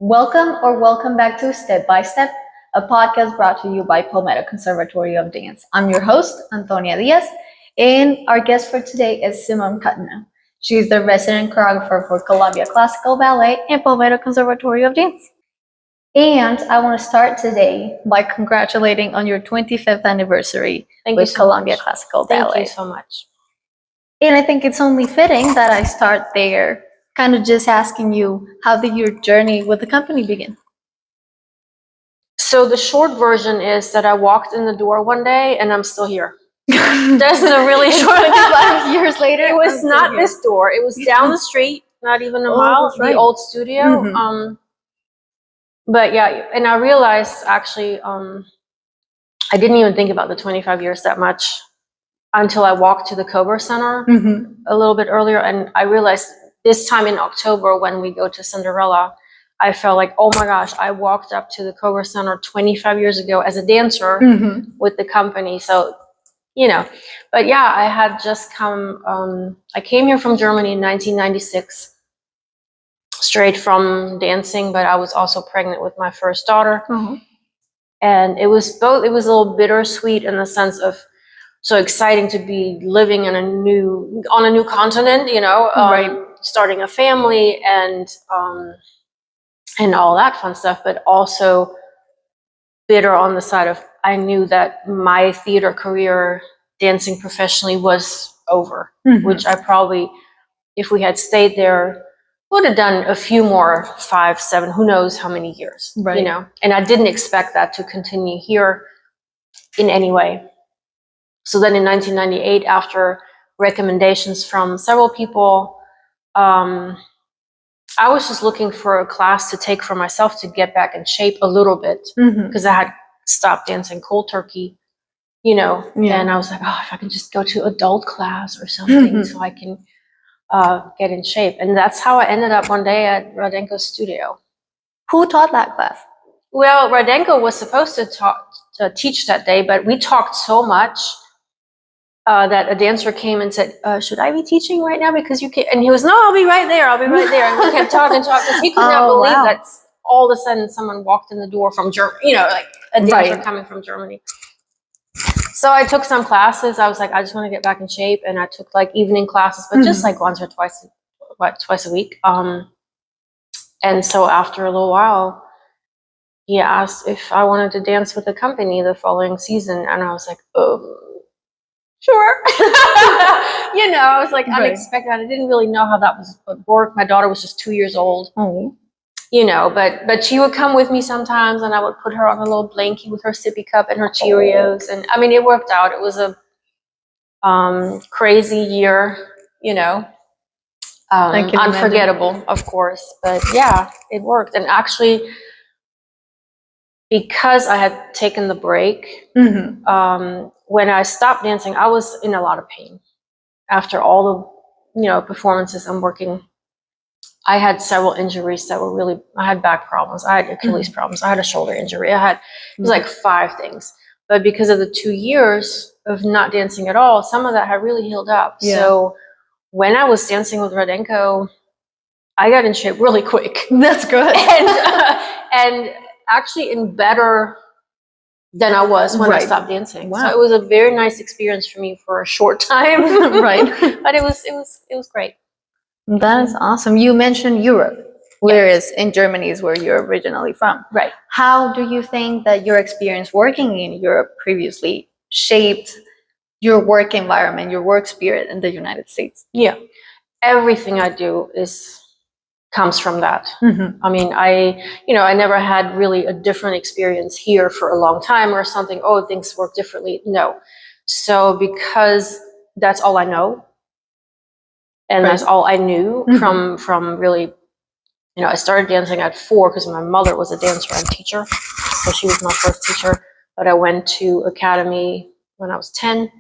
Welcome back to Step by Step, a podcast brought to you by Palmetto Conservatory of Dance. I'm your host, Antonia Diaz, and our guest for today is Simone Cuttino. She's the resident choreographer for Columbia Classical Ballet and Palmetto Conservatory of Dance. And I want to start today by congratulating on your 25th anniversary with Columbia Classical Ballet. Thank you so much. And I think it's only fitting that I start there, kind of just asking you, how did your journey with the company begin? So the short version is that I walked in the door one day and I'm still here. That's the really short. 25 years later, it was not this door. It was down the street, not even a mile. Right. The old studio. Mm-hmm. But yeah, and I realized actually, I didn't even think about the 25 years that much until I walked to the Cobra Center a little bit earlier, and I realized this time in October when we go to Cinderella, I felt like, oh my gosh, I walked up to the Cobra Center 25 years ago as a dancer with the company. So, but yeah, I had just come, I came here from Germany in 1996, straight from dancing, but I was also pregnant with my first daughter. And it was a little bittersweet in the sense of, so exciting to be living on a new continent, starting a family and all that fun stuff, but also bitter on the side of, I knew that my theater career dancing professionally was over, which I probably, if we had stayed there, would have done a few more, 5, 7, who knows how many years, and I didn't expect that to continue here in any way. So then in 1998, after recommendations from several people, I was just looking for a class to take for myself to get back in shape a little bit, because I had stopped dancing cold turkey, and I was like, oh, if I can just go to adult class or something so I can get in shape. And that's how I ended up one day at Radenko's studio. Who taught that class? Well, Radenko was supposed to teach that day, but we talked so much that a dancer came and said, should I be teaching right now? Because you can, and he was, no, I'll be right there. And we kept talking, because he could not believe that all of a sudden someone walked in the door from Germany, like a dancer coming from Germany. So I took some classes. I was like, I just want to get back in shape. And I took like evening classes, but just like once or twice a week. And so after a little while, he asked if I wanted to dance with the company the following season. And I was like, sure. I was like unexpected. I didn't really know how that would work. My daughter was just 2 years old. But she would come with me sometimes, and I would put her on a little blankie with her sippy cup and her Cheerios. And I mean, it worked out. It was a crazy year, unforgettable, of course. But yeah, it worked. And actually, because I had taken the break, when I stopped dancing, I was in a lot of pain after all the, performances and working. I had several injuries that were really, I had back problems. I had Achilles problems. I had a shoulder injury. It was like 5 things. But because of the 2 years of not dancing at all, some of that had really healed up. Yeah. So when I was dancing with Radenko, I got in shape really quick. That's good. And actually in better than I was when I stopped dancing. Wow. So it was a very nice experience for me for a short time. But it was great. That is awesome. You mentioned Europe, whereas in Germany is where you're originally from. Right. How do you think that your experience working in Europe previously shaped your work environment, your work spirit in the United States? Yeah. Everything I do comes from that. I mean, I never had really a different experience here for a long time or something. Oh, things work differently. No. So because that's all I know, and that's all I knew from really, I started dancing at 4 because my mother was a dancer and teacher. So she was my first teacher. But I went to academy when I was 10.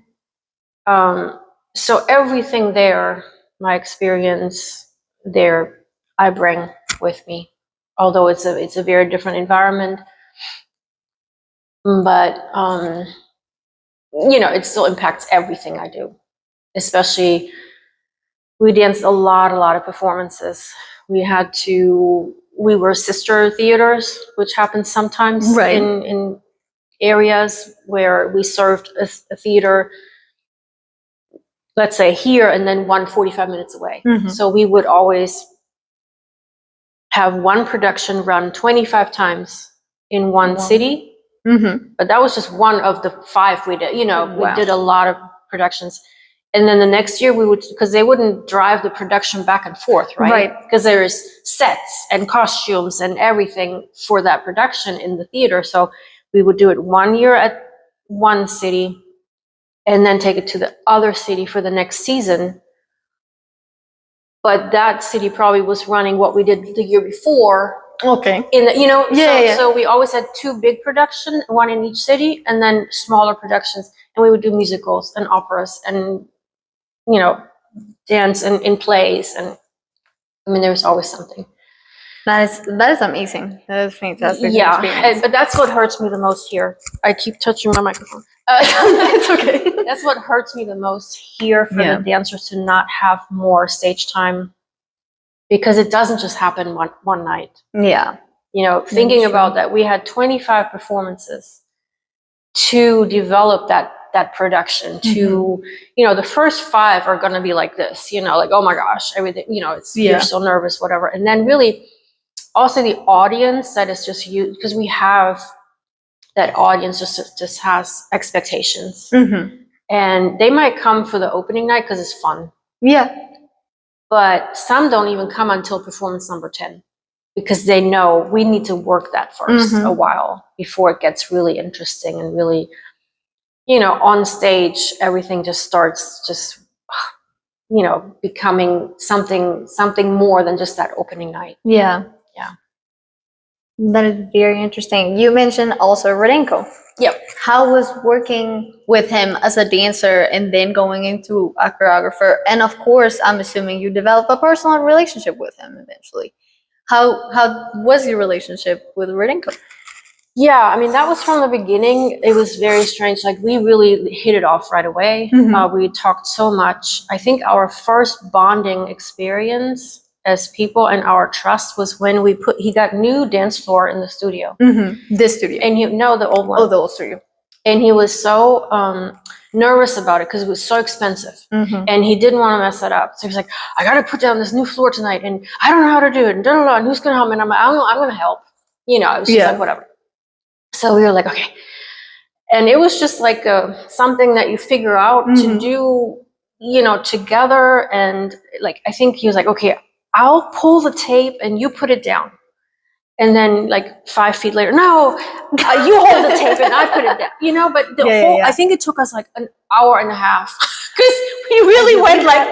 So everything there, my experience there, I bring with me. Although it's a very different environment. But, it still impacts everything I do. Especially, we danced a lot of performances. We had to we were sister theaters, which happens sometimes Right. in areas where we served a theater, let's say here, and then one 45 minutes away. So we would always have one production run 25 times in one city. But that was just one of the 5 we did. We did a lot of productions. And then the next year we would, because they wouldn't drive the production back and forth, right? Because there is sets and costumes and everything for that production in the theater. So we would do it 1 year at one city and then take it to the other city for the next season. But that city probably was running what we did the year before. Okay. So we always had 2 big productions, one in each city, and then smaller productions. And we would do musicals and operas and, dance and in plays. And I mean, there was always something. That is amazing. That is fantastic. Yeah, but that's what hurts me the most here. I keep touching my microphone. It's okay. That's what hurts me the most here for the dancers to not have more stage time, because it doesn't just happen one night. Yeah. Thinking about that, we had 25 performances to develop that production. To the first 5 are going to be like this, like, oh my gosh, everything, you're so nervous, whatever. And then really also the audience that is just you, because we have that audience just has expectations, and they might come for the opening night because it's fun. Yeah. But some don't even come until performance number 10, because they know we need to work that first a while before it gets really interesting and really, on stage, everything just starts becoming something more than just that opening night. Yeah. Yeah. That is very interesting. You mentioned also Rodenko. Yep. How was working with him as a dancer and then going into a choreographer? And of course, I'm assuming you developed a personal relationship with him eventually. How was your relationship with Rodenko? Yeah, I mean, that was from the beginning. It was very strange. Like, we really hit it off right away. We talked so much. I think our first bonding experience as people and our trust was when he got new dance floor in the studio. This studio. And the old one. Oh, the old studio. And he was so nervous about it because it was so expensive. And he didn't want to mess it up. So he was like, I got to put down this new floor tonight, and I don't know how to do it, and and who's going to help me? And I'm like, I don't know, I'm going to help. It was just like, whatever. So we were like, okay. And it was just like something that you figure out to do, together. And like, I think he was like, okay, I'll pull the tape and you put it down. And then like 5 feet later, no, you hold the tape and I put it down, but the whole, I think it took us like an hour and a half, because we really went like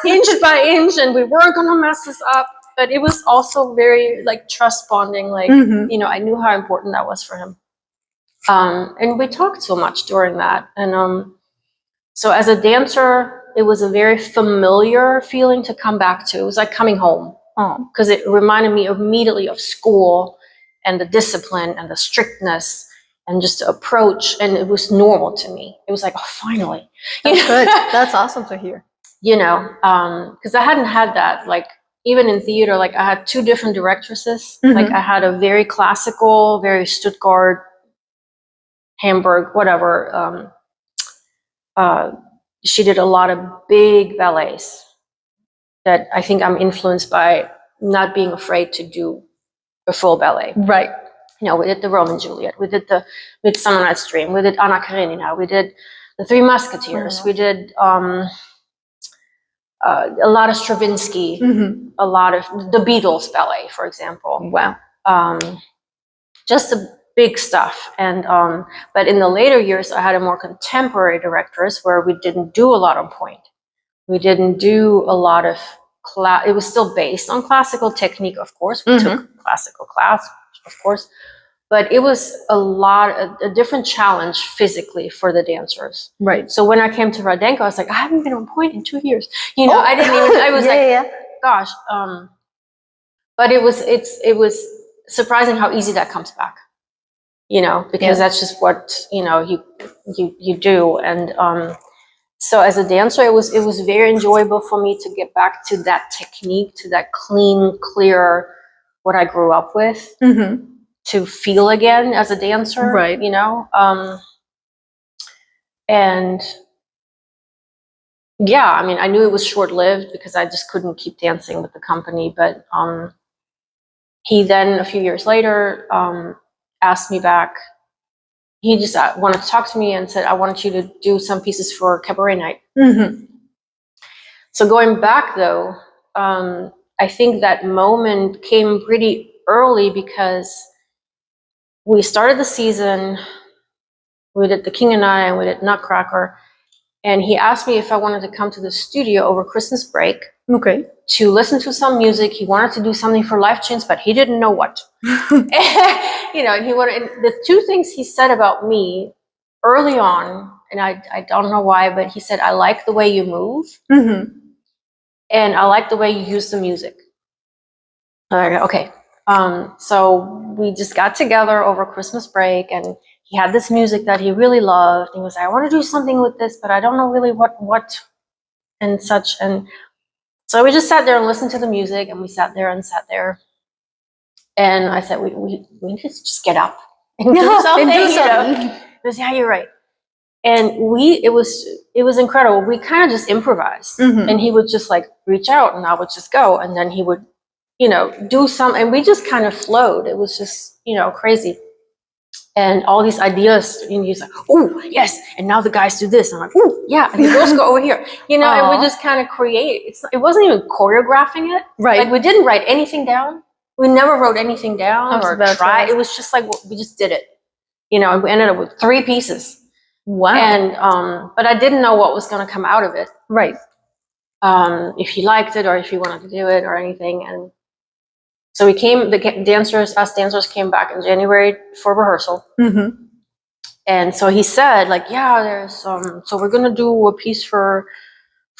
inch by inch, and we weren't going to mess this up. But it was also very like trust bonding. Like, I knew how important that was for him. And we talked so much during that. And so as a dancer, it was a very familiar feeling to come back to. It was like coming home, because it reminded me immediately of school and the discipline and the strictness and just the approach. And it was normal to me. It was like, oh, finally. That's good. That's awesome to hear. Because I hadn't had that, like, even in theater, like I had 2 different directresses. Like I had a very classical, very Stuttgart, Hamburg, whatever. She did a lot of big ballets that I think I'm influenced by, not being afraid to do a full ballet. Right. We did the Romeo and Juliet. We did the Midsummer Night's Dream. We did Anna Karenina. We did the Three Musketeers. We did a lot of Stravinsky, a lot of the Beatles ballet, for example. Wow. Just the big stuff. And but in the later years, I had a more contemporary directress where we didn't do a lot on point. We didn't do a lot of it was still based on classical technique, of course. We took classical class, of course. But it was a different challenge physically for the dancers. Right. So when I came to Rodenko, I was like, I haven't been on point in 2 years. I didn't even, I was gosh. But it was surprising how easy that comes back, because that's just what, you do. And so as a dancer, it was very enjoyable for me to get back to that technique, to that clean, clear what I grew up with to feel again as a dancer, Right. you know? And yeah, I mean, I knew it was short-lived because I just couldn't keep dancing with the company. But he then, a few years later, asked me back. He just wanted to talk to me and said, I want you to do some pieces for cabaret night. So going back though, I think that moment came pretty early because we started the season, we did The King and I, and we did Nutcracker, and he asked me if I wanted to come to the studio over Christmas break to listen to some music. He wanted to do something for Life Change, but he didn't know what. You know, and he wanted, and the two things he said about me early on, and I don't know why, but he said, I like the way you move, and I like the way you use the music. Okay. So we just got together over Christmas break, and he had this music that he really loved. He was like, I want to do something with this, but I don't know really what and such. And so we just sat there and listened to the music, and we sat there. And I said, we need to just get up and do something. You know? He goes, yeah, you're right. And it was incredible. We kind of just improvised, and he would just like reach out, and I would just go, and then he would, you know, do some, and we just kind of flowed. It was just, you know, crazy. And all these ideas, and he's like, oh, yes, and now the guys do this. And I'm like, oh, yeah, and the girls go over here. You know, and we just kind of create. It wasn't even choreographing it. Right. Like, we didn't write anything down. We never wrote anything down or tried. It was just like, we just did it. You know, and we ended up with 3 pieces. Wow. And, but I didn't know what was going to come out of it. Right. If he liked it or if he wanted to do it or anything. And so us dancers came back in January for rehearsal. And so he said, like, yeah, there's, so we're going to do a piece for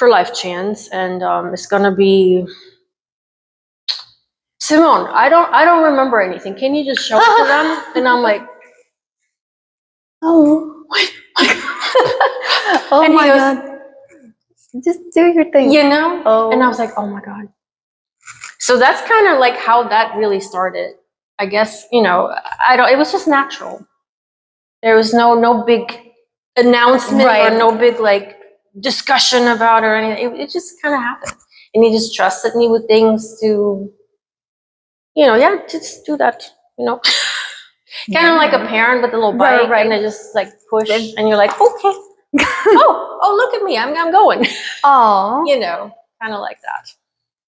Life Chance, and it's going to be, Simone, I don't remember anything. Can you just show it to them? And I'm like, oh, what? Oh and my God. Just do your thing. You know? Oh. And I was like, oh my God. So that's kind of like how that really started. I guess, you know, it was just natural. There was no big announcement or no big like discussion about it or anything. It just kind of happened. And he just trusted me with things to, you know, yeah, just do that, you know. Kind of like a parent with a little bike, and they just like push, and you're like, okay. oh, look at me, I'm going. Oh, you know, kind of like that.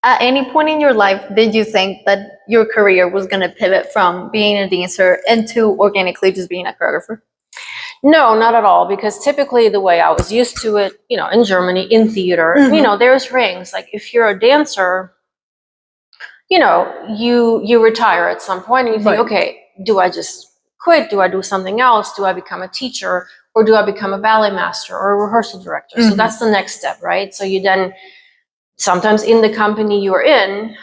At any point in your life, did you think that your career was going to pivot from being a dancer into organically just being a choreographer? No, not at all, because typically the way I was used to it, you know, in Germany, in theater, you know, there's rings. Like, if you're a dancer, you know, you retire at some point, and you think, okay, do I just quit? Do I do something else? Do I become a teacher? Or do I become a ballet master or a rehearsal director? So that's the next step, right? So you then, sometimes in the company you're in,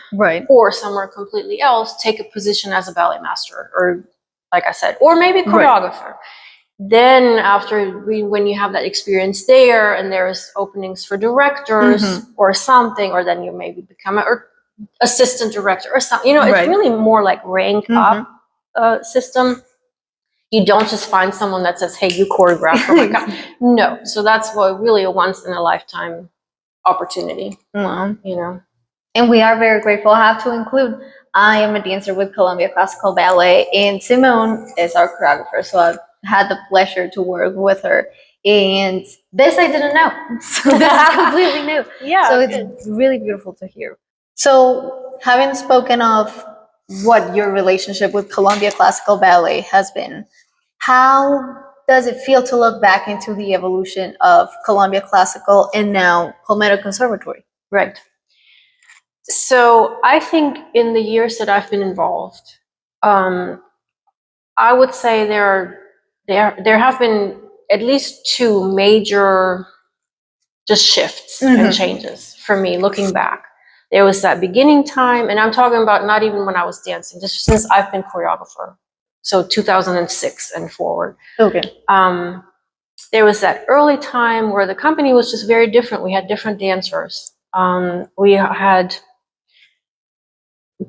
or somewhere completely else, take a position as a ballet master, or like I said, or maybe choreographer. Then after, when you have that experience there, and there's openings for directors or something, or then you maybe become an assistant director or something. You know, it's really more like rank up system. You don't just find someone that says, hey, you choreograph for my company. No. So that's really a once in a lifetime opportunity. Wow. You know. And we are very grateful. I have to include, I am a dancer with Columbia Classical Ballet, and Simone is our choreographer. So I've had the pleasure to work with her. And this I didn't know. So this is completely new. Yeah. So it's really beautiful to hear. So having spoken of what your relationship with Columbia Classical Ballet has been, how does it feel to look back into the evolution of Columbia Classical and now Palmetto Conservatory? Right. So I think in the years that I've been involved, I would say there have been at least 2 major just shifts and changes for me looking back. There was that beginning time, and I'm talking about not even when I was dancing, just since I've been choreographer. So 2006 and forward. Okay. There was that early time where the company was just very different. We had different dancers. We had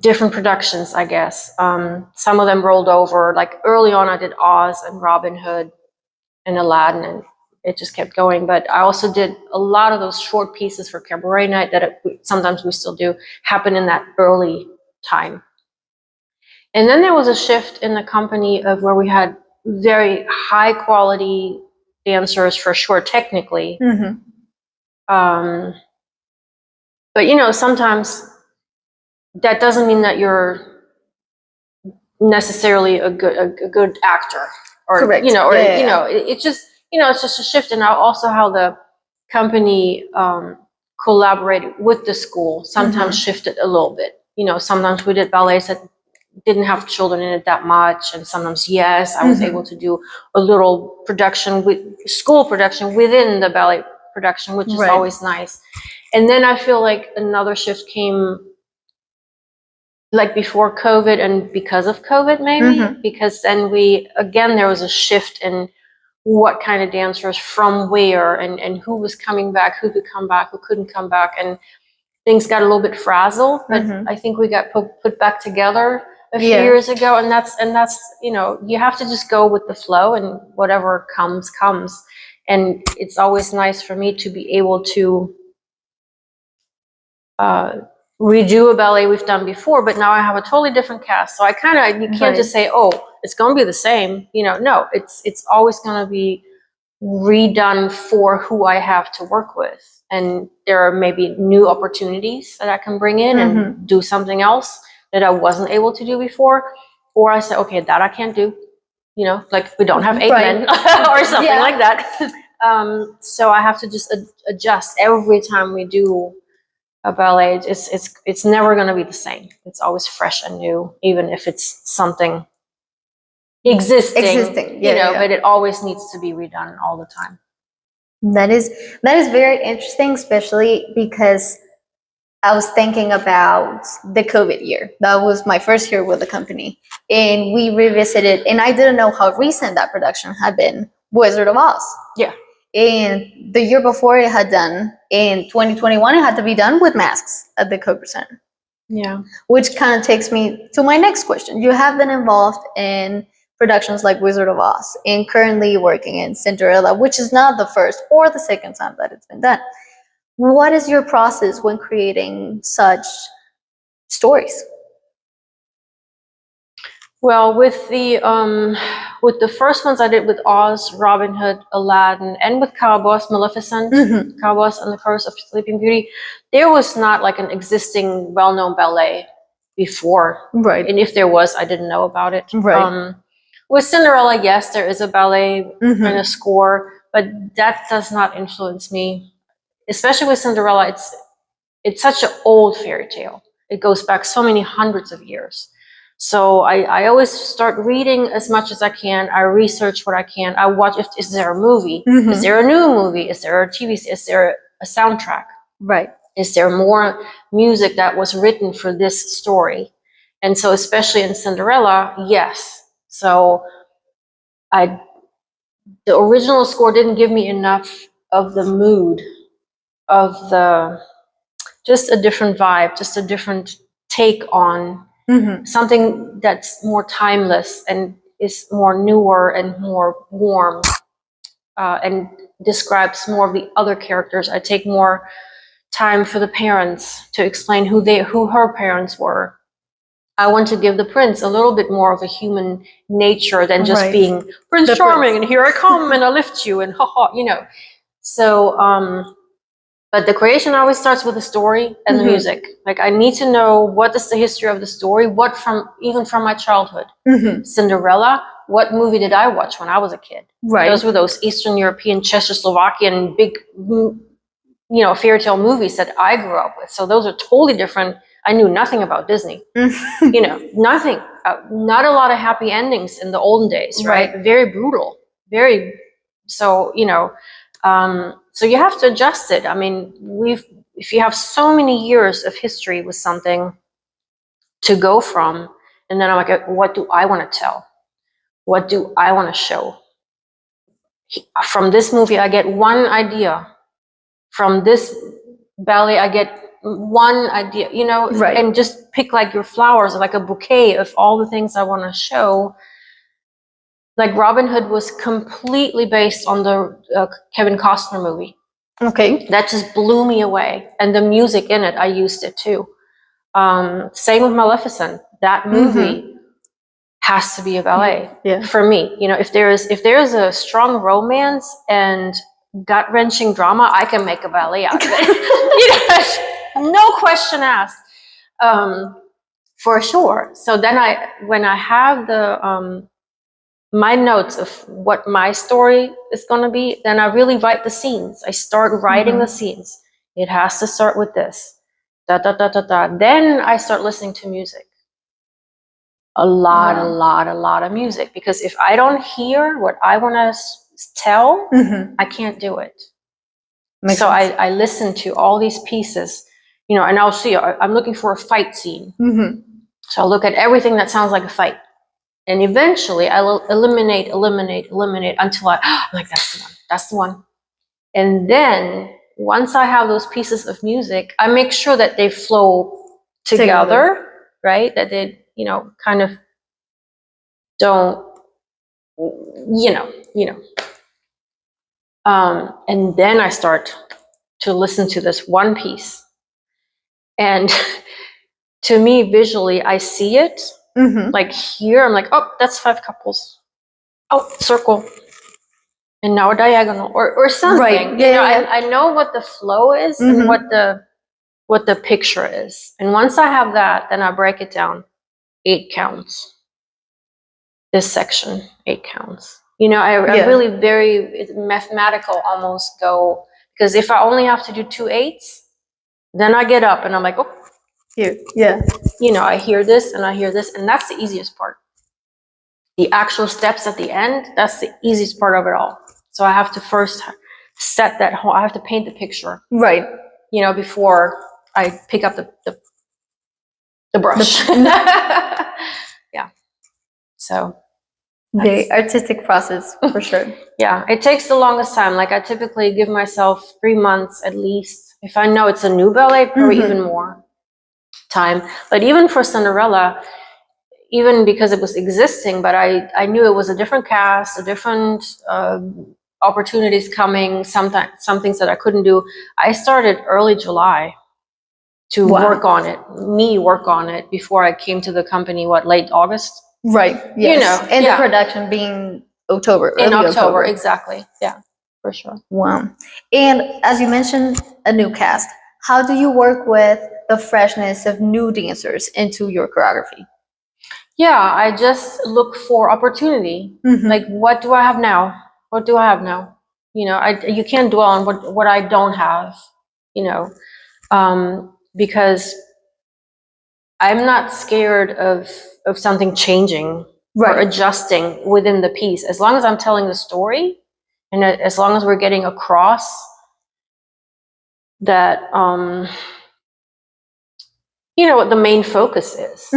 different productions, I guess. Some of them rolled over. Like early on, I did Oz and Robin Hood and Aladdin, and it just kept going. But I also did a lot of those short pieces for cabaret night that sometimes we still do, happen in that early time. And then there was a shift in the company of where we had very high quality dancers, for sure, technically. But you know, sometimes that doesn't mean that you're necessarily a good actor, or Correct. you know, or Yeah. you know, it's just, you know, it's just a shift. And also how the company collaborated with the school sometimes shifted a little bit. You know, sometimes we did ballets that didn't have children in it that much, and sometimes yes, I was able to do a little production with school production within the ballet production, which is always nice. And then I feel like another shift came like before COVID and because of COVID, maybe, because then there was a shift in what kind of dancers from where, and who was coming back, who could come back, who couldn't come back, and things got a little bit frazzled. But I think we got put back together a few years ago, and that's you know, you have to just go with the flow, and whatever comes. And it's always nice for me to be able to redo a ballet we've done before, but now I have a totally different cast. So I kind of, you can't just say, oh, it's going to be the same. You know, no, it's always going to be redone for who I have to work with. And there are maybe new opportunities that I can bring in and do something else that I wasn't able to do before. Or I say, okay, that I can't do. You know, like we don't have 8 men or something like that. So I have to just adjust every time we do a ballet. It's never going to be the same. It's always fresh and new, even if it's something existing, you know, but it always needs to be redone all the time. That is very interesting, especially because I was thinking about the COVID year. That was my first year with the company, and we revisited, and I didn't know how recent that production had been, Wizard of Oz. Yeah. And the year before it had done, in 2021, it had to be done with masks at the Coker Center. Yeah. Which kind of takes me to my next question. You have been involved in productions like Wizard of Oz and currently working in Cinderella, which is not the first or the second time that it's been done. What is your process when creating such stories? Well, with the first ones I did with Oz, Robin Hood, Aladdin, and with Cowboys, Maleficent, Cowboys and the Curse of Sleeping Beauty, there was not like an existing well-known ballet before. Right. And if there was, I didn't know about it. Right. With Cinderella, yes, there is a ballet kind of score, but that does not influence me. Especially with Cinderella, it's such an old fairy tale. It goes back so many hundreds of years. So I always start reading as much as I can. I research what I can. I watch, is there a movie? Is there a new movie? Is there a TV? Is there a soundtrack? Right. Is there more music that was written for this story? And so especially in Cinderella, yes. So the original score didn't give me enough of the mood of just a different vibe, just a different take on something that's more timeless and is more newer and more warm, and describes more of the other characters. I take more time for the parents to explain who her parents were. I want to give the prince a little bit more of a human nature than just being Prince Charming and here I come and I lift you and ha, you know. So but the creation always starts with the story and the music. Like I need to know what is the history of the story, even from my childhood. Cinderella, what movie did I watch when I was a kid? Right. Those were those Eastern European, Czechoslovakian big, you know, fairy tale movies that I grew up with. So those are totally different. I knew nothing about Disney. You know, nothing. Not a lot of happy endings in the olden days, right? Very brutal. So, you know, so you have to adjust it. I mean, if you have so many years of history with something to go from, and then I'm like, what do I want to tell? What do I want to show? From this movie, I get one idea. From this ballet, I get one idea, you know, Right. and just pick like your flowers, like a bouquet of all the things I want to show. Like Robin Hood was completely based on the Kevin Costner movie. Okay. That just blew me away. And the music in it, I used it too. Same with Maleficent. That movie has to be a ballet for me. You know, if there is a strong romance and gut-wrenching drama, I can make a ballet out of it. You know, no question asked. For sure. So then when I have the my notes of what my story is going to be, then I really write the scenes. I start writing the scenes. It has to start with this. Da, da, da, da, da. Then I start listening to music. A lot of music. Because if I don't hear what I want to tell, I can't do it. So I listen to all these pieces, you know, and I'll see, I'm looking for a fight scene. So I'll look at everything that sounds like a fight. And eventually I will eliminate until I'm like, that's the one. And then once I have those pieces of music, I make sure that they flow together. Right? That they, you know, kind of don't, you know. And then I start to listen to this one piece. And to me, visually, I see it. Like here, I'm like, oh, that's 5 couples. Oh, circle. And now a diagonal or something. Right. You know, I know what the flow is and what the picture is. And once I have that, then I break it down. 8 counts. This section, 8 counts. You know, I really very mathematical almost go, because if I only have to do 2 8s, then I get up and I'm like, oh, here, you know, I hear this and I hear this, and that's the easiest part. The actual steps at the end, that's the easiest part of it all. So I have to first set that whole, I have to paint the picture. Right. You know, before I pick up the brush. Yeah. So. The artistic process, for sure. Yeah, it takes the longest time. Like I typically give myself 3 months at least. If I know it's a new ballet, probably even more time. But even for Cinderella, even because it was existing, but I knew it was a different cast, a different opportunities coming, some things that I couldn't do. I started early July to work on it before I came to the company, late August? Right. Yes. You know, and the production being October. In October, exactly. Yeah, for sure. Wow. And as you mentioned, a new cast. How do you work with the freshness of new dancers into your choreography? Yeah, I just look for opportunity. Like, what do I have now? What do I have now? You know, you can't dwell on what I don't have, you know, because I'm not scared of something changing or adjusting within the piece. As long as I'm telling the story and as long as we're getting across that, you know, what the main focus is,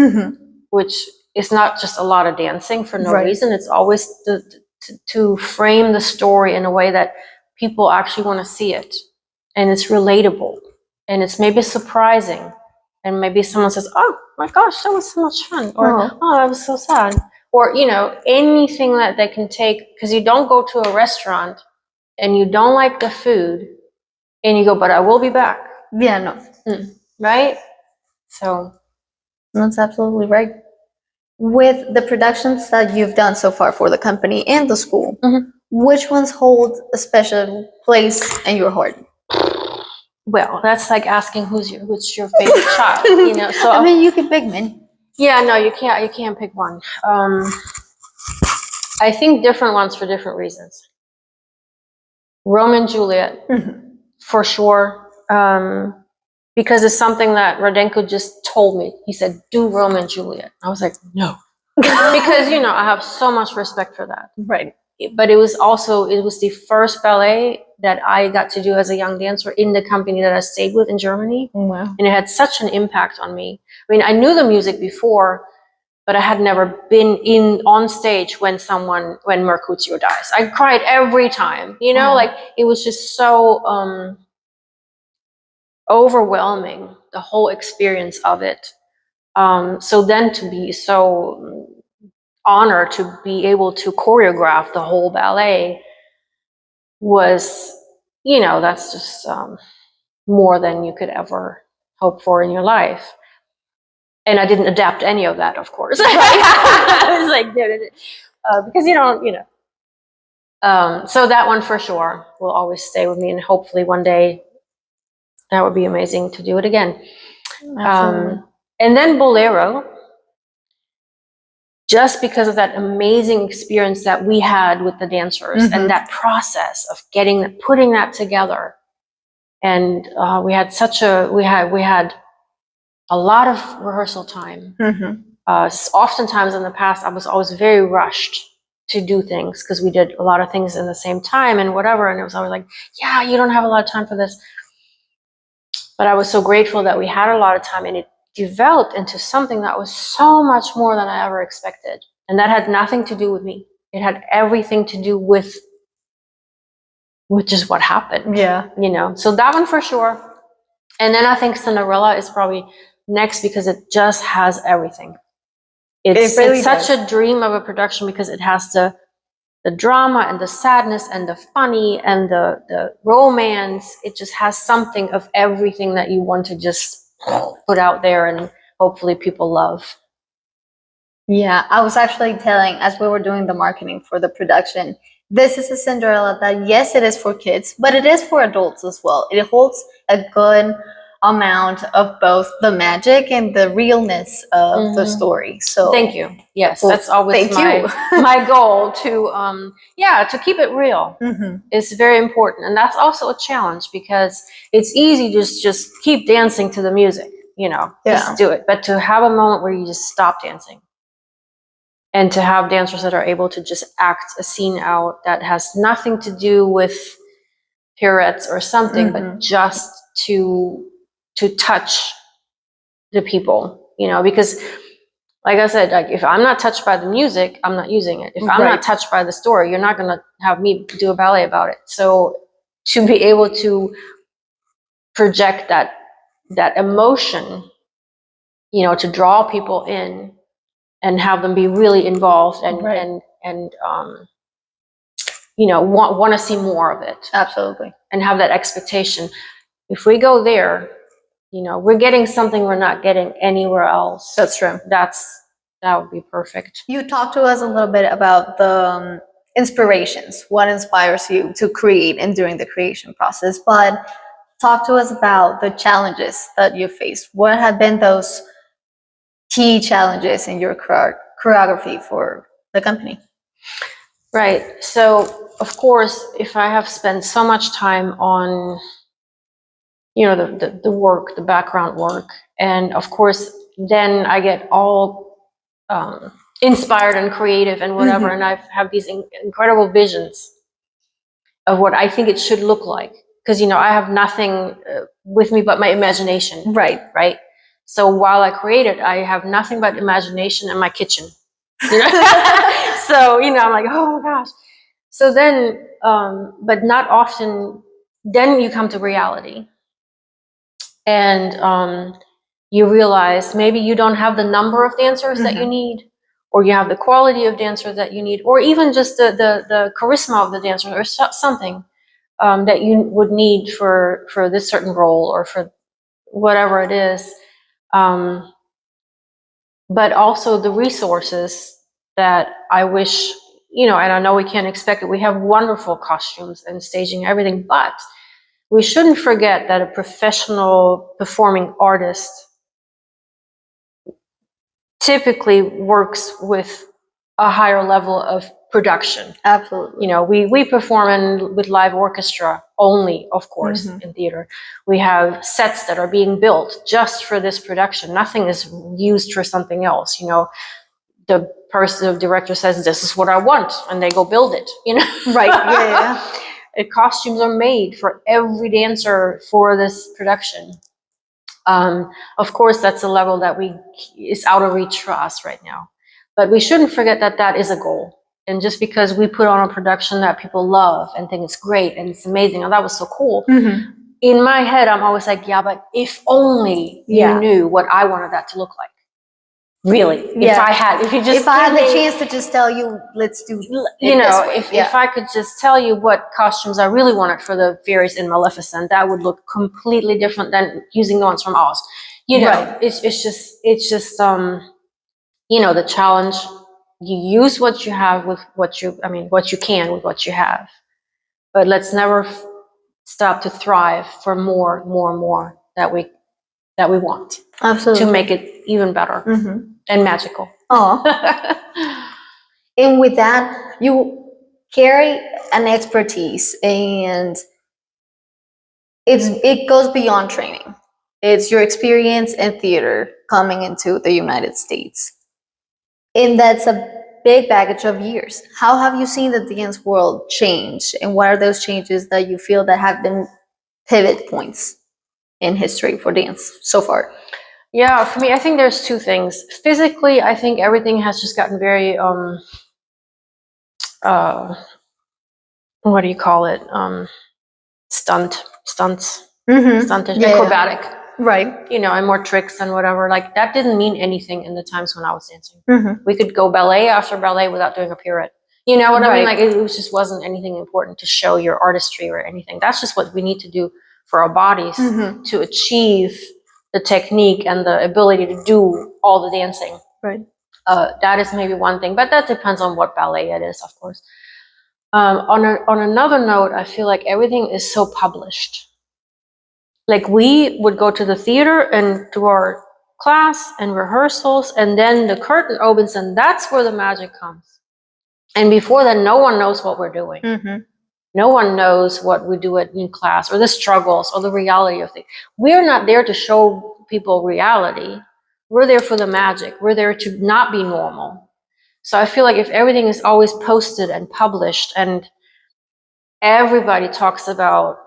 which is not just a lot of dancing for no reason. It's always to frame the story in a way that people actually want to see it. And it's relatable. And it's maybe surprising. And maybe someone says, oh my gosh, that was so much fun. Or, oh, that was so sad. Or, you know, anything that they can take. Because you don't go to a restaurant and you don't like the food. And you go, but I will be back. Yeah, no. Right? So. That's absolutely right. With the productions that you've done so far for the company and the school, which ones hold a special place in your heart? Well, that's like asking who's your favorite child, you know. So I mean, you can pick many. Yeah, no, you can't. You can't pick one. I think different ones for different reasons. Romeo and Juliet, for sure, because it's something that Rodenko just told me. He said, "Do Romeo and Juliet." I was like, "No," because you know I have so much respect for that. Right. But it was the first ballet that I got to do as a young dancer in the company that I stayed with in Germany. Wow. And it had such an impact on me. I mean, I knew the music before, but I had never been on stage when Mercutio dies. I cried every time, you know, like it was just so overwhelming, the whole experience of it. So then to be so honored to be able to choreograph the whole ballet was, that's just more than you could ever hope for in your life. And I didn't adapt any of that, of course. I was like, because so that one for sure will always stay with me, and hopefully one day that would be amazing to do it again. And then Bolero, just because of that amazing experience that we had with the dancers and that process of putting that together. And we had a lot of rehearsal time. Oftentimes in the past, I was always very rushed to do things because we did a lot of things in the same time and whatever. And it was always like, yeah, you don't have a lot of time for this. But I was so grateful that we had a lot of time, and it developed into something that was so much more than I ever expected. And that had nothing to do with me. It had everything to do with just what happened. Yeah. So that one for sure. And then I think Cinderella is probably next because it just has everything. It's such a dream of a production because it has the drama and the sadness and the funny and the romance. It just has something of everything that you want to just put out there and hopefully people love. Yeah, I was actually telling, as we were doing the marketing for the production, this is a Cinderella that, yes, it is for kids, but it is for adults as well. It holds a good amount of both the magic and the realness of the story. So thank you. Yes, that's always my goal to keep it real. It's very important, and that's also a challenge because it's easy to just keep dancing to the music, just do it. But to have a moment where you just stop dancing, and to have dancers that are able to just act a scene out that has nothing to do with pirouettes or something, but just to touch the people, because like I said, like if I'm not touched by the music, I'm not using it. If I'm not touched by the story, you're not going to have me do a ballet about it. So to be able to project that emotion, to draw people in and have them be really involved and want to see more of it. Absolutely. And have that expectation. If we go there, we're getting something we're not getting anywhere else. That's true. That would be perfect. You talked to us a little bit about the inspirations, what inspires you to create and during the creation process, but talk to us about the challenges that you faced. What have been those key challenges in your choreography for the company? Right. So, of course, if I have spent so much time on the work, the background work. And of course, then I get all inspired and creative and whatever. And I have these incredible visions of what I think it should look like. Because, I have nothing with me but my imagination. Right. Right. So while I create it, I have nothing but imagination in my kitchen. So, I'm like, oh my gosh. So then, but not often, then you come to reality. And you realize maybe you don't have the number of dancers that you need, or you have the quality of dancers that you need, or even just the charisma of the dancer, or something that you would need for this certain role or for whatever it is. But also the resources that I wish, and I know we can't expect it. We have wonderful costumes and staging, everything, but we shouldn't forget that a professional performing artist typically works with a higher level of production. Absolutely. We perform with live orchestra only, of course, in theater. We have sets that are being built just for this production. Nothing is used for something else. The director says, "This is what I want," and they go build it. Right. Yeah. Costumes are made for every dancer for this production. Of course, that's a level that is out of reach for us right now. But we shouldn't forget that is a goal. And just because we put on a production that people love and think it's great and it's amazing, and that was so cool, in my head, I'm always like, yeah, but if only you knew what I wanted that to look like. Really, if I had the chance to just tell you, let's do, if I could just tell you what costumes I really wanted for the fairies in Maleficent, that would look completely different than using the ones from Oz. It's just the challenge. You use what you have with what you can with what you have, but let's never stop to thrive for more that we want. Absolutely. To make it even better and magical. Oh. And with that, you carry an expertise, and it goes beyond training. It's your experience in theater coming into the United States. And that's a big baggage of years. How have you seen the dance world change? And what are those changes that you feel that have been pivot points in history for dance so far? Yeah, for me, I think there's two things. Physically, I think everything has just gotten very, what do you call it? Stunts, stuntish, acrobatic. Right. And more tricks and whatever. Like, that didn't mean anything in the times when I was dancing. We could go ballet after ballet without doing a pirouette. You know what I mean? Like, it just wasn't anything important to show your artistry or anything. That's just what we need to do for our bodies to achieve the technique and the ability to do all the dancing. Right. That is maybe one thing, but that depends on what ballet it is, of course. On another note, I feel like everything is so published. Like, we would go to the theater and do our class and rehearsals, and then the curtain opens, and that's where the magic comes. And before then, no one knows what we're doing. No one knows what we do in class, or the struggles, or the reality of things. We're not there to show people reality. We're there for the magic. We're there to not be normal. So I feel like if everything is always posted and published, and everybody talks about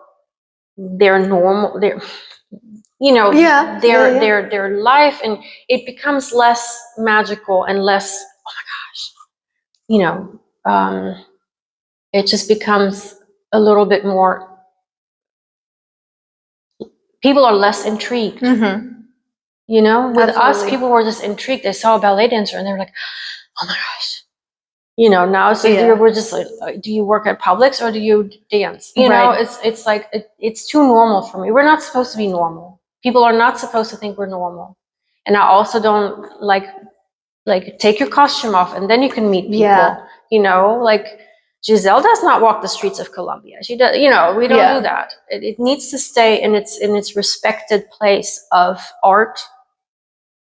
their normal, their life, and it becomes less magical and less, oh my gosh, it just becomes a little bit more, people are less intrigued. With Absolutely. Us, people were just intrigued. They saw a ballet dancer and they were like, oh my gosh. Now we're just like, do you work at Publix or do you dance? It's like, it's too normal for me. We're not supposed to be normal. People are not supposed to think we're normal. And I also don't like take your costume off and then you can meet people. Like, Giselle does not walk the streets of Columbia. She does, we don't do that. It needs to stay in its respected place of art,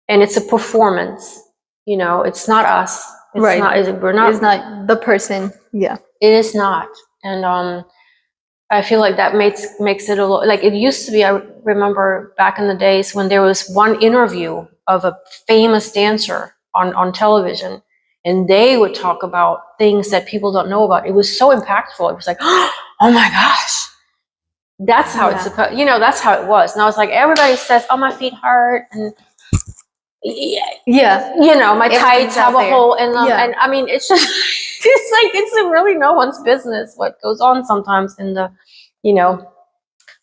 and it's a performance. It's not us. It's not. We're not. It's not the person. Yeah. It is not, and I feel like that makes it a little like it used to be. I remember back in the days when there was one interview of a famous dancer on television, and they would talk about things that people don't know about. It was so impactful. It was like, oh my gosh, that's how it's supposed. That's how it was. And I was like, everybody says, oh, my feet hurt, and my tights have a hole in them, and I mean, it's just it's really no one's business what goes on sometimes in the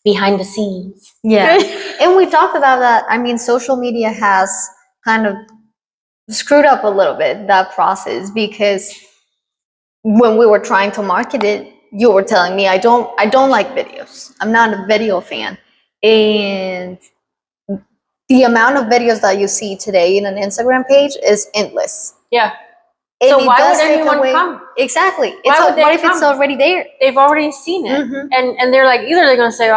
behind the scenes. And we talked about that. I mean, social media has kind of screwed up a little bit that process, because when we were trying to market it, you were telling me I don't like videos. I'm not a video fan, and the amount of videos that you see today in an Instagram page is endless. Yeah. And so why would anyone come? Exactly. What if it's already there? They've already seen it. And they're like, either they're going to say,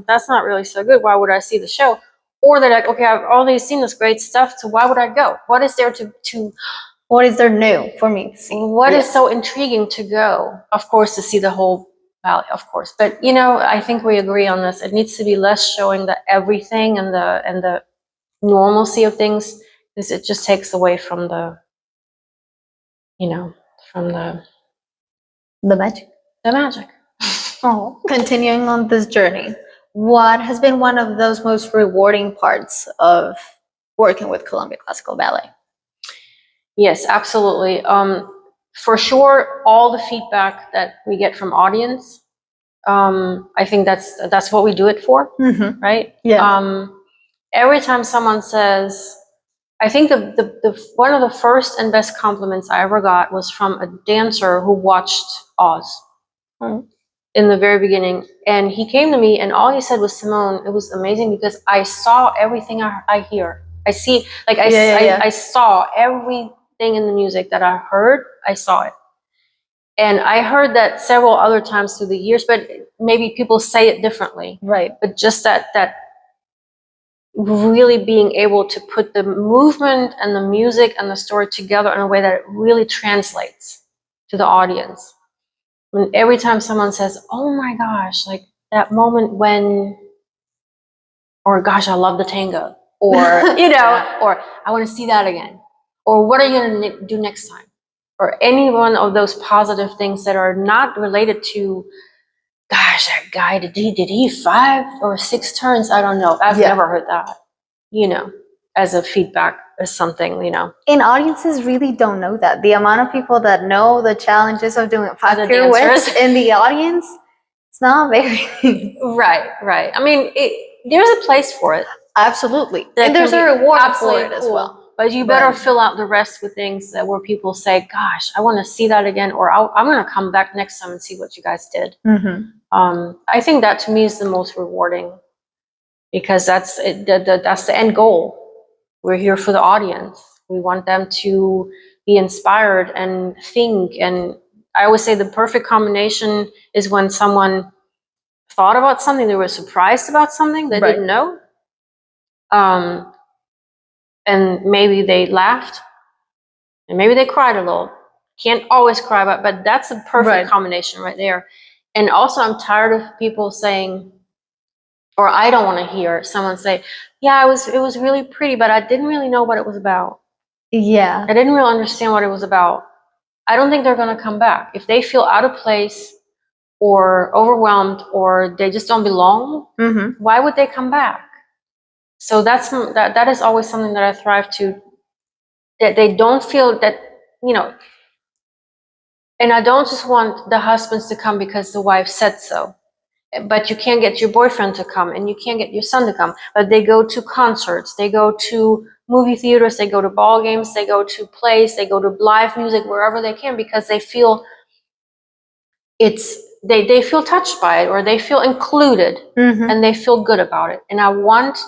that's not really so good. Why would I see the show? Or they're like, okay, I've already seen this great stuff, so why would I go? What is there to what is there new for me to see? What is so intriguing to go? Of course, to see the whole valley, of course. But, I think we agree on this. It needs to be less showing the everything and the normalcy of things, because it just takes away from the, from the magic. The magic. Oh, continuing on this journey, what has been one of those most rewarding parts of working with Columbia Classical Ballet? Yes, absolutely. For sure, all the feedback that we get from audience, I think that's what we do it for, right? Yeah. Every time someone says, I think the one of the first and best compliments I ever got was from a dancer who watched Oz in the very beginning, and he came to me and all he said was, Simone, it was amazing because I saw everything I hear. I see, like I saw everything in the music that I heard. I saw it. And I heard that several other times through the years, but maybe people say it differently. Right. But just that really being able to put the movement and the music and the story together in a way that it really translates to the audience. And every time someone says, oh my gosh, like that moment when, or gosh, I love the tango, or, or I want to see that again, or what are you going to do next time? Or any one of those positive things that are not related to, gosh, that guy, did he 5 or 6 turns? I don't know. I've never heard that, as a feedback as something, And audiences really don't know that. The amount of people that know the challenges of doing 5 pirouettes in the audience, it's not very. Right. I mean, there's a place for it. Absolutely. And there's a reward for it as well. But you better fill out the rest with things where people say, gosh, I want to see that again, or I'm going to come back next time and see what you guys did. I think that to me is the most rewarding, because that's the end goal. We're here for the audience. We want them to be inspired and think. And I always say the perfect combination is when someone thought about something, they were surprised about something they didn't know. And maybe they laughed, and maybe they cried a little. Can't always cry, but that's a perfect combination right there. And also, I'm tired of people saying, or I don't want to hear someone say, yeah, it was really pretty, but I didn't really know what it was about. Yeah. I didn't really understand what it was about. I don't think they're going to come back. If they feel out of place or overwhelmed or they just don't belong, why would they come back? So that is always something that I thrive to, that they don't feel that, and I don't just want the husbands to come because the wife said so. But you can't get your boyfriend to come, and you can't get your son to come. But they go to concerts, they go to movie theaters, they go to ball games, they go to plays, they go to live music, wherever they can, because they feel they feel touched by it, or they feel included, and they feel good about it. And I want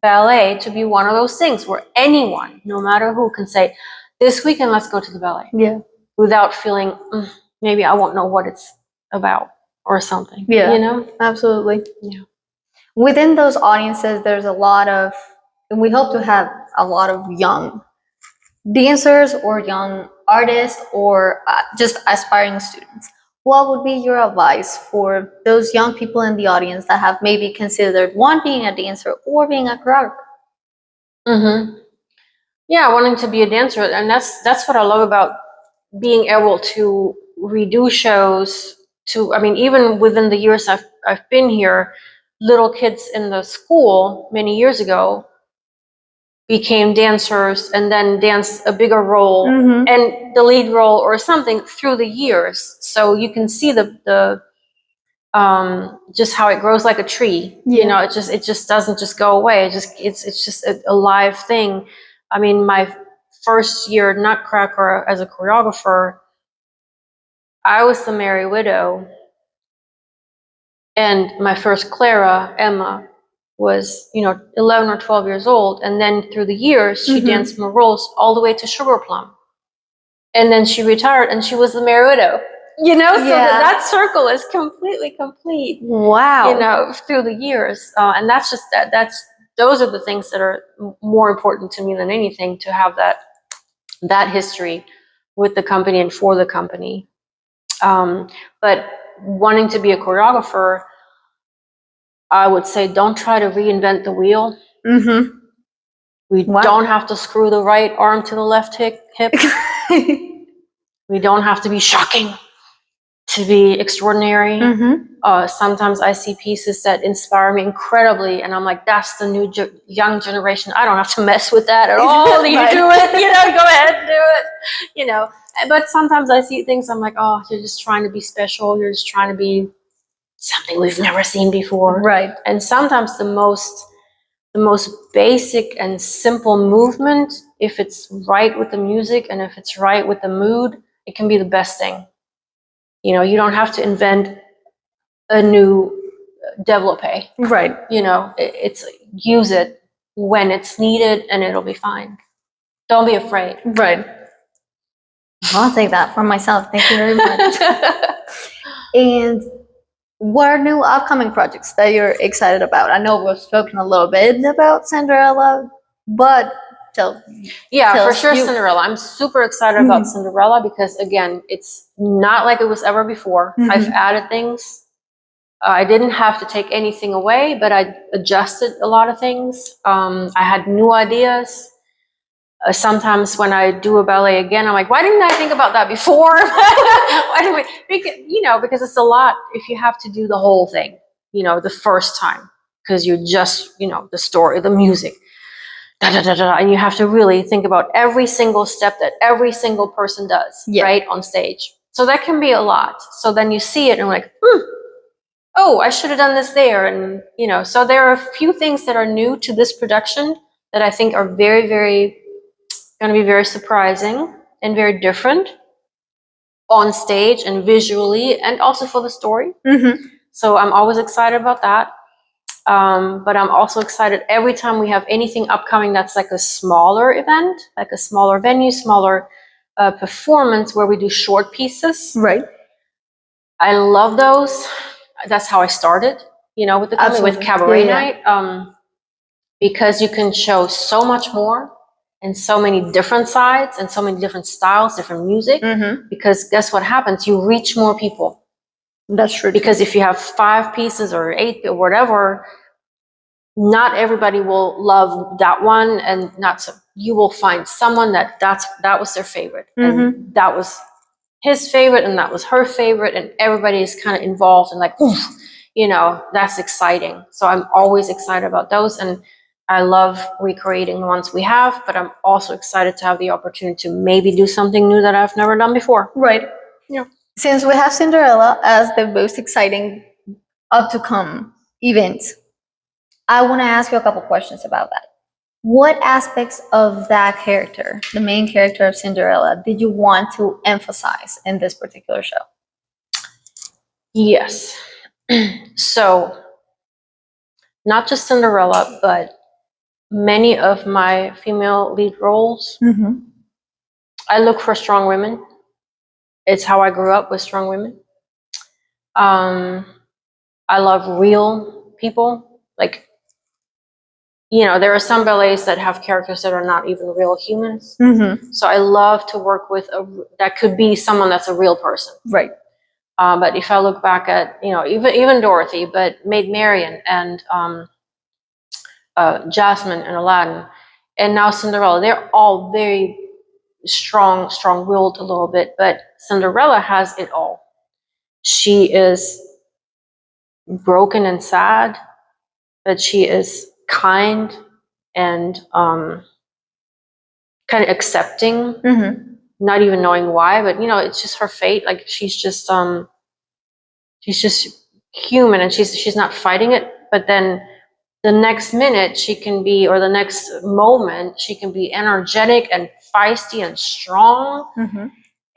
ballet to be one of those things where anyone, no matter who, can say, this weekend, let's go to the ballet. Yeah. Without feeling, maybe I won't know what it's about or something. Yeah. Absolutely. Yeah. Within those audiences, there's a lot of, and we hope to have a lot of young dancers or young artists or just aspiring students. What would be your advice for those young people in the audience that have maybe considered being a dancer or being a choreographer? Yeah, wanting to be a dancer, and that's what I love about being able to redo shows. Even within the years I've been here, little kids in the school many years ago became dancers and then danced a bigger role and the lead role or something through the years. So you can see the just how it grows like a tree. It just doesn't just go away. It's just a live thing. I mean, my first year Nutcracker as a choreographer, I was the Merry Widow, and my first Clara, Emma, was 11 or 12 years old, and then through the years she danced more roles all the way to Sugar Plum, and then she retired and she was the Merry Widow. So that circle is completely complete. Wow. Through the years, and that's just those are the things that are more important to me than anything, to have that history with the company and for the company. But wanting to be a choreographer, I would say, don't try to reinvent the wheel. We don't have to screw the right arm to the left hip. We don't have to be shocking to be extraordinary. Sometimes I see pieces that inspire me incredibly, and I'm like, that's the new young generation. I don't have to mess with that at all. You do it, go ahead and do it, But sometimes I see things, I'm like, oh, you're just trying to be special. You're just trying to be something we've never seen before. Right. And sometimes the most basic and simple movement, if it's right with the music and if it's right with the mood, it can be the best thing. You know, you don't have to invent a new développé. Right. You know, it's use it when it's needed and it'll be fine. Don't be afraid. Right. I'll take that for myself. Thank you very much. And what are new upcoming projects that you're excited about? I know we've spoken a little bit about Cinderella, but tell for sure, you. Cinderella. I'm super excited about Cinderella because, again, it's not like it was ever before. I've added things. I didn't have to take anything away, but I adjusted a lot of things. I had new ideas. Sometimes when I do a ballet again, I'm like, why didn't I think about that before? Why did we? Because it's a lot if you have to do the whole thing, the first time, because you just, the story, the music, and you have to really think about every single step that every single person does, right, on stage. So that can be a lot. So then you see it and like, oh, I should have done this there. And, so there are a few things that are new to this production that I think are very, very going to be very surprising and very different on stage and visually and also for the story. So I'm always excited about that. But I'm also excited every time we have anything upcoming that's like a smaller event, like a smaller venue, smaller performance where we do short pieces. Right. I love those. That's how I started, with with Cabaret Night, because you can show so much more and so many different sides and so many different styles, different music, because guess what happens? You reach more people. That's true. Because if you have 5 pieces or 8 or whatever, not everybody will love that one, and you will find someone that was their favorite, and that was his favorite, and that was her favorite, and everybody is kind of involved and like, oof, that's exciting. So I'm always excited about those, and I love recreating the ones we have, but I'm also excited to have the opportunity to maybe do something new that I've never done before. Right. Yeah. Since we have Cinderella as the most exciting up to come event, I want to ask you a couple questions about that. What aspects of that character, the main character of Cinderella, did you want to emphasize in this particular show? Yes. So, not just Cinderella, but many of my female lead roles, I look for strong women. It's how I grew up, with strong women. I love real people. Like, there are some ballets that have characters that are not even real humans. So I love to work with that could be someone that's a real person. Right. But if I look back at, even Dorothy, but Maid Marian and Jasmine and Aladdin, and now Cinderella, they're all very strong-willed a little bit, but Cinderella has it all. She is broken and sad, but she is kind and kind of accepting, not even knowing why, but it's just her fate. Like she's just human, and she's not fighting it, but then the next minute she can be, or the next moment she can be energetic and feisty and strong,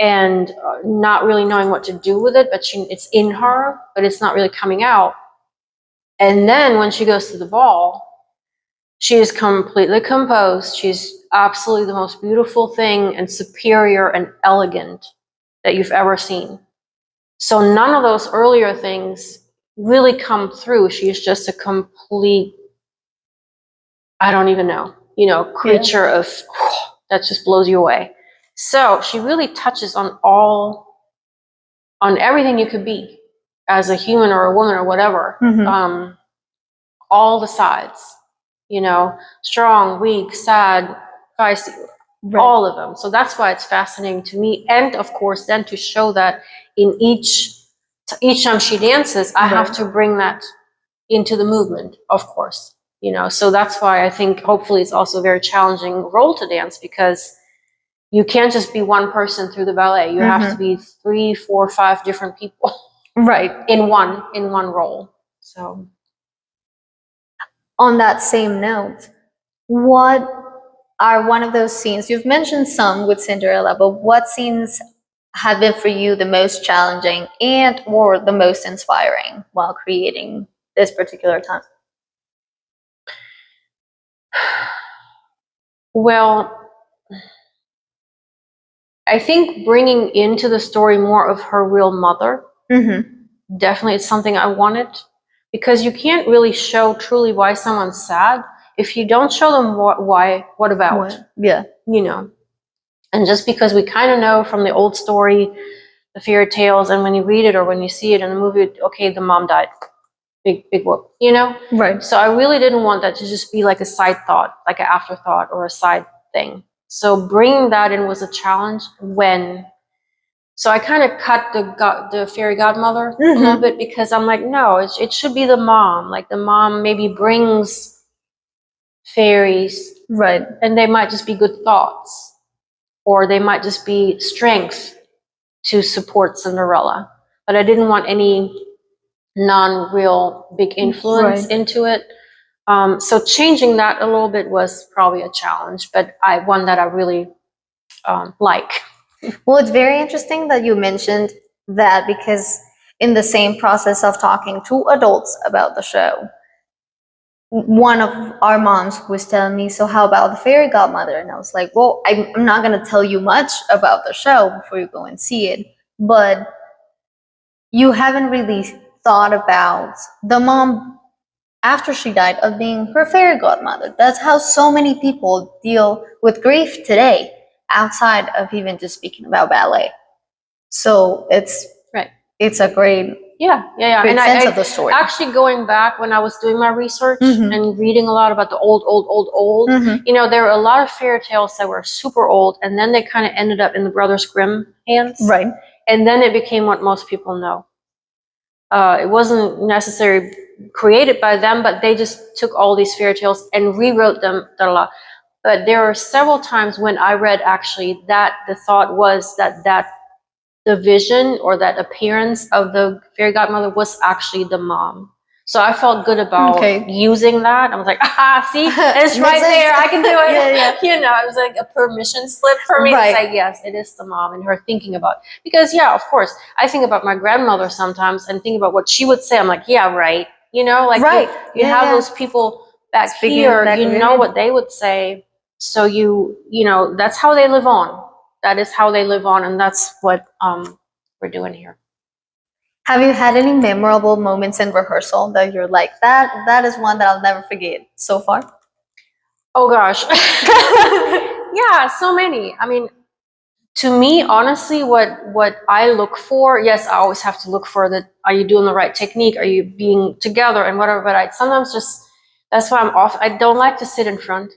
and not really knowing what to do with it, but it's in her, but it's not really coming out. And then when she goes to the ball, she is completely composed. She's absolutely the most beautiful thing, and superior and elegant that you've ever seen. So none of those earlier things really come through. She's just a complete, I don't even know, creature of that just blows you away. So she really touches on everything you could be as a human or a woman or whatever. All the sides, strong, weak, sad, feisty, all of them. So that's why it's fascinating to me. And of course, then to show that in each time she dances, I have to bring that into the movement, of course, so that's why I think hopefully it's also a very challenging role to dance, because you can't just be one person through the ballet. You have to be 3, 4, 5 different people. Right. in one role. So On that same note, what are one of those scenes? You've mentioned some with Cinderella, but what scenes have been for you the most challenging and or the most inspiring while creating this particular time? well, I think bringing into the story more of her real mother definitely is something I wanted, because you can't really show truly why someone's sad if you don't show them what about, Yeah. you know. And just because we kind of know from the old story, the fairy tales, and when you read it or when you see it in the movie, okay, the mom died, big whoop, you know. Right. So I really didn't want that to just be like a side thought, like an afterthought or a side thing. So bringing that in was a challenge. So I kind of cut the fairy godmother a little bit, because I'm like, no, it should be the mom. Like the mom maybe brings fairies, Right. and they might just be good thoughts, or they might just be strength to support Cinderella. But I didn't want any non-real big influence into it. So changing that a little bit was probably a challenge, but one that I really like. Well, it's very interesting that you mentioned that, because in the same process of talking to adults about the show, one of our moms was telling me, so how about the fairy godmother? And I was like, well, I'm not going to tell you much about the show before you go and see it, but you haven't really thought about the mom after she died of being her fairy godmother. That's how so many people deal with grief today, outside of even just speaking about ballet. So it's a great and sense of the story. Actually, going back when I was doing my research and reading a lot about the old, you know, there were a lot of fairy tales that were super old, and then they kind of ended up in the Brothers Grimm hands, Right. And then it became what most people know. It wasn't necessarily created by them, but they just took all these fairy tales and rewrote them. But there are several times when I read actually that the thought was that the vision or that appearance of the fairy godmother was actually the mom. So I felt good about using that. I was like, see, it's right there. I can do it. You know, it was like a permission slip for me to say, yes, it is the mom, and her thinking about it. Because, yeah, of course, I think about my grandmother sometimes and think about what she would say. I'm like, yeah, right. You know, like you have those people back here, you know what they would say. So you know, that's how they live on. That is how they live on, and that's what we're doing here. Have you had any memorable moments in rehearsal that you're like, that is one that I'll never forget so far? Oh gosh. Yeah, so many. I mean, to me, honestly, what I look for, yes, I always have to look for are you doing the right technique? Are you being together and whatever, but I sometimes just, that's why I'm off. I don't like to sit in front.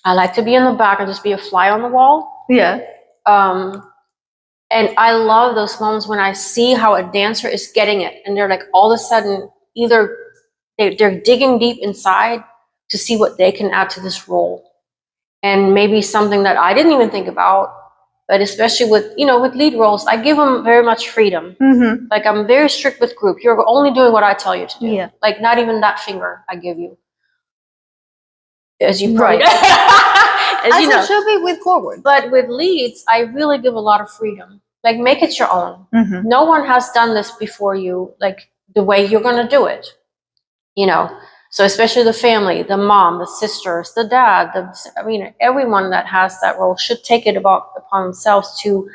I like to be in the back and just be a fly on the wall. Yeah. And I love those moments when I see how a dancer is getting it, and they're like, all of a sudden, either they're digging deep inside to see what they can add to this role. And maybe something that I didn't even think about, but especially with lead roles, I give them very much freedom. Like, I'm very strict with group. You're only doing what I tell you to do. Yeah. Like, not even that finger I give you. As you probably as you know. It should be with forward. But with leads, I really give a lot of freedom. Like, make it your own. No one has done this before you, like the way you're going to do it. You know, so especially the family, the mom, the sisters, the dad, everyone that has that role should take it upon themselves to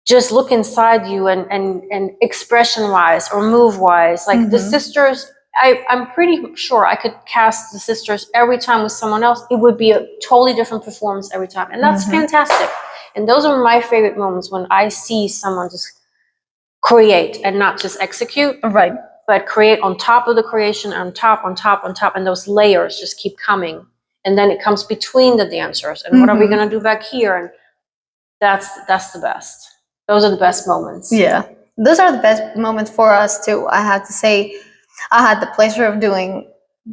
just look inside you and expression-wise or move-wise. Like the sisters, I'm pretty sure I could cast the sisters every time with someone else. It would be a totally different performance every time. And that's fantastic. And those are my favorite moments, when I see someone just create and not just execute. Right. But create on top of the creation, on top, and those layers just keep coming. And then it comes between the dancers. And what are we going to do back here? And that's the best. Those are the best moments. Yeah. Those are the best moments for us too. I have to say, I had the pleasure of doing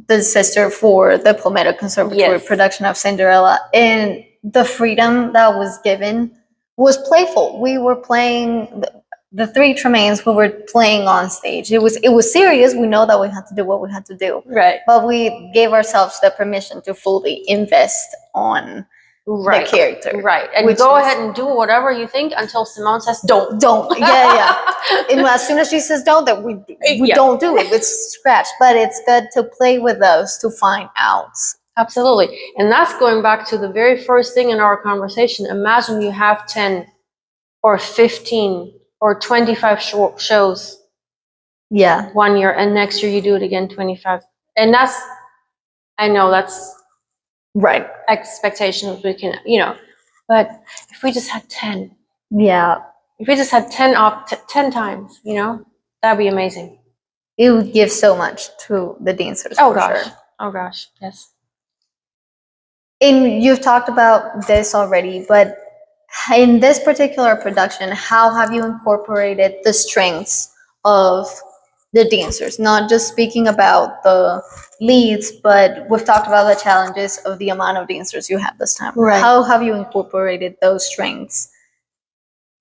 the sister for the Palmetto Conservatory production of Cinderella, and the freedom that was given was playful. We were playing the three Tremaines who were playing on stage. It was serious. We know that we had to do what we had to do, Right. but we gave ourselves the permission to fully invest on Right. the character. Right. And go ahead and do whatever you think until Simone says don't. Don't. Yeah. And as soon as she says don't, then we don't do it. It's scratch. But it's good to play with those to find out. Absolutely. And that's going back to the very first thing in our conversation. Imagine you have 10 or 15 or 25 shows. Yeah. 1 year, and next year you do it again 25. And I know that's right. Expectations we can, but if we just had 10. Yeah. If we just had 10 times, that'd be amazing. It would give so much to the dancers. Oh gosh. Sure. Oh gosh. Yes. And you've talked about this already, but in this particular production, how have you incorporated the strengths of the dancers? Not just speaking about the leads, but we've talked about the challenges of the amount of dancers you have this time. Right. How have you incorporated those strengths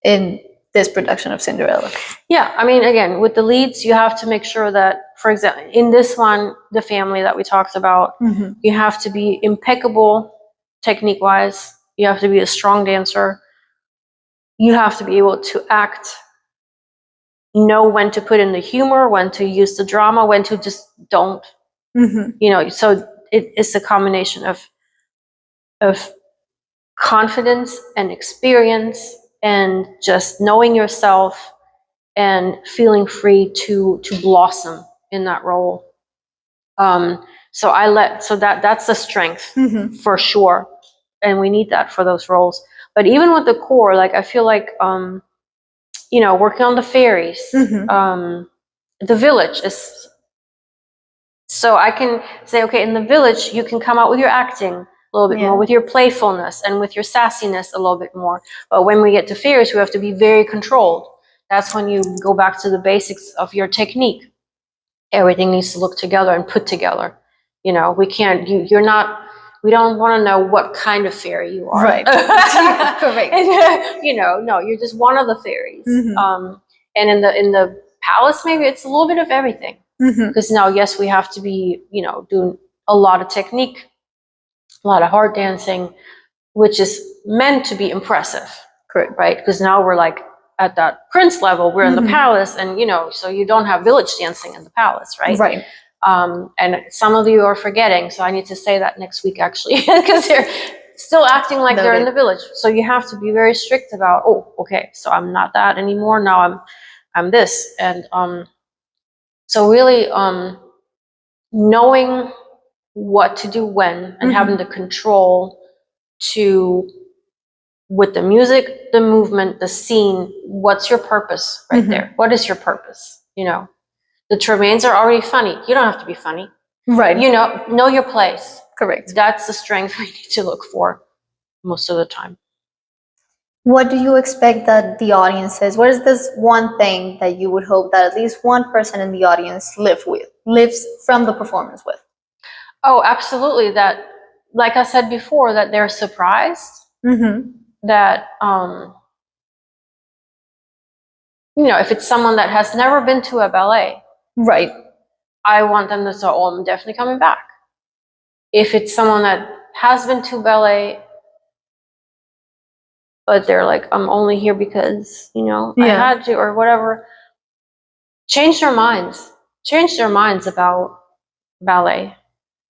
in this production of Cinderella? Yeah, I mean, again, with the leads, you have to make sure that, for example, in this one, the family that we talked about, you have to be impeccable technique-wise. You have to be a strong dancer. You have to be able to act, know when to put in the humor, when to use the drama, when to just don't. So it's a combination of confidence and experience and just knowing yourself and feeling free to blossom in that role. So that's the strength for sure, and we need that for those roles. But even with the core, like I feel like working on the fairies, the village is. So I can say, okay, in the village, you can come out with your acting a little bit more, with your playfulness and with your sassiness a little bit more. But when we get to fairies, we have to be very controlled. That's when you go back to the basics of your technique. Everything needs to look together and put together. We can't, we don't want to know what kind of fairy you are. Right. Correct. No, you're just one of the fairies. And in the palace, maybe it's a little bit of everything. Because now, yes, we have to be, doing a lot of technique, a lot of hard dancing, which is meant to be impressive. Correct. Right? Because now we're like at that prince level, we're in the palace, and so you don't have village dancing in the palace, right? Right. And some of you are forgetting, so I need to say that next week actually, because they're still acting like they're in the village. So you have to be very strict about, oh, okay, so I'm not that anymore. Now I'm this, and so really knowing what to do when and having the control to, with the music, the movement, the scene, what's your purpose right there? What is your purpose? The Tremaines are already funny. You don't have to be funny. Right. Know your place. Correct. That's the strength we need to look for most of the time. What do you expect that the audience says? What is this one thing that you would hope that at least one person in the audience lives from the performance with? Oh, absolutely. That, like I said before, that they're surprised. That, if it's someone that has never been to a ballet, right, I want them to say, oh, I'm definitely coming back. If it's someone that has been to ballet, but they're like, I'm only here because, I had to, or whatever, change their minds about ballet,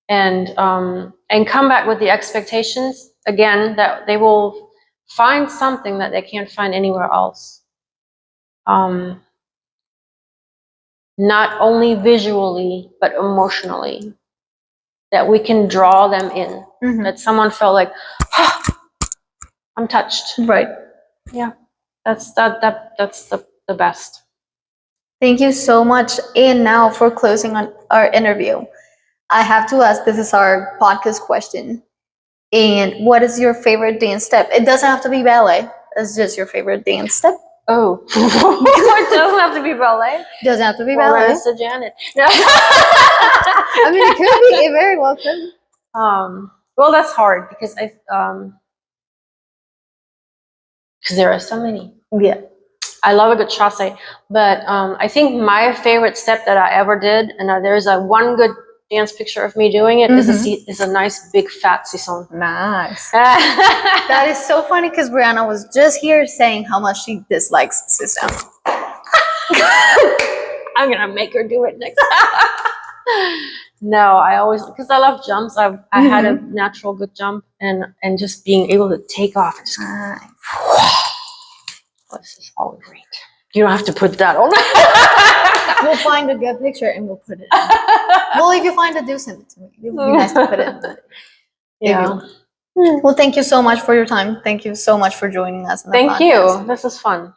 and come back with the expectations, again, that they will find something that they can't find anywhere else. Not only visually, but emotionally, that we can draw them in, that someone felt like, oh, I'm touched. Right. Yeah, that's the best. Thank you so much. And now for closing on our interview, I have to ask, this is our podcast question. And what is your favorite dance step? It doesn't have to be ballet. It's just your favorite dance step. Oh, it doesn't have to be ballet. Doesn't have to be ballet. Well, it's a Janet. I mean, it could be. It very well could. Well, that's hard because because there are so many. Yeah. I love a good chasse. But I think my favorite step that I ever did, and there's one good dance picture of me doing it, is a nice big fat sisson. Nice. That is so funny because Brianna was just here saying how much she dislikes sisson. I'm gonna make her do it next time. No, I always, because I love jumps. I had a natural good jump, and just being able to take off. And just, this is all great. You don't have to put that on. We'll find a good picture and we'll put it in. Well, if you find it, do send it to me. It would be nice to put it in. Yeah. Well, thank you so much for your time. Thank you so much for joining us. Thank you. This is fun.